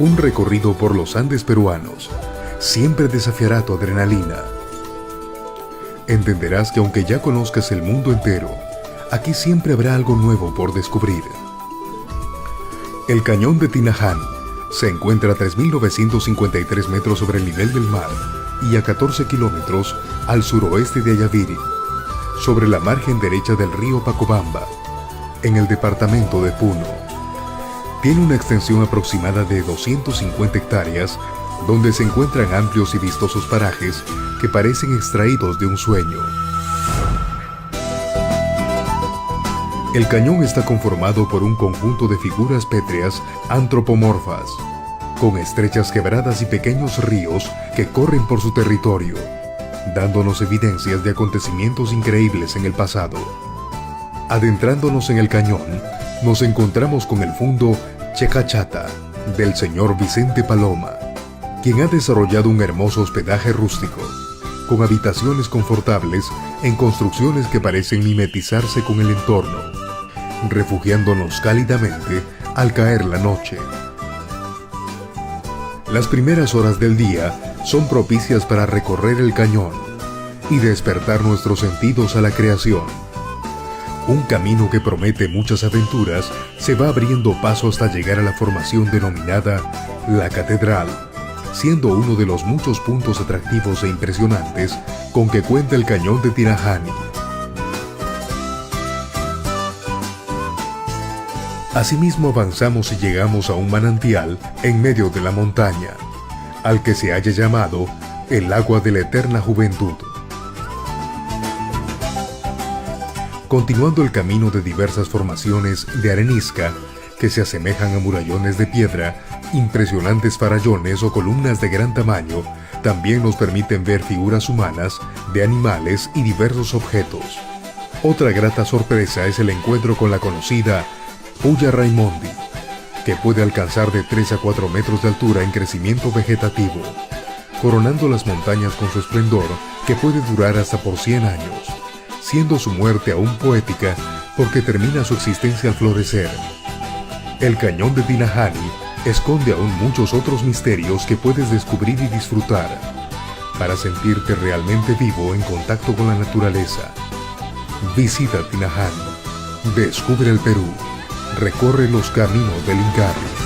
Un recorrido por los Andes peruanos siempre desafiará tu adrenalina. Entenderás que aunque ya conozcas el mundo entero, aquí siempre habrá algo nuevo por descubrir. El Cañón de Tinaján se encuentra a 3.953 metros sobre el nivel del mar y a 14 kilómetros al suroeste de Ayaviri, sobre la margen derecha del río Pacobamba, en el departamento de Puno. Tiene una extensión aproximada de 250 hectáreas, donde se encuentran amplios y vistosos parajes que parecen extraídos de un sueño. El cañón está conformado por un conjunto de figuras pétreas antropomorfas, con estrechas quebradas y pequeños ríos que corren por su territorio, dándonos evidencias de acontecimientos increíbles en el pasado. Adentrándonos en el cañón, nos encontramos con el fundo Checachata del señor Vicente Paloma, quien ha desarrollado un hermoso hospedaje rústico, con habitaciones confortables en construcciones que parecen mimetizarse con el entorno, refugiándonos cálidamente al caer la noche. Las primeras horas del día son propicias para recorrer el cañón y despertar nuestros sentidos a la creación. Un camino que promete muchas aventuras se va abriendo paso hasta llegar a la formación denominada La Catedral, siendo uno de los muchos puntos atractivos e impresionantes con que cuenta el Cañón de Tinaján. Asimismo avanzamos y llegamos a un manantial en medio de la montaña, al que se haya llamado el Agua de la Eterna Juventud. Continuando el camino de diversas formaciones de arenisca que se asemejan a murallones de piedra, impresionantes farallones o columnas de gran tamaño, también nos permiten ver figuras humanas, de animales y diversos objetos. Otra grata sorpresa es el encuentro con la conocida Puya Raimondi, que puede alcanzar de 3 a 4 metros de altura en crecimiento vegetativo, coronando las montañas con su esplendor que puede durar hasta por 100 años, siendo su muerte aún poética porque termina su existencia al florecer. El Cañón de Tinaján esconde aún muchos otros misterios que puedes descubrir y disfrutar, para sentirte realmente vivo en contacto con la naturaleza. Visita Tinaján, descubre el Perú, recorre los caminos del Incario.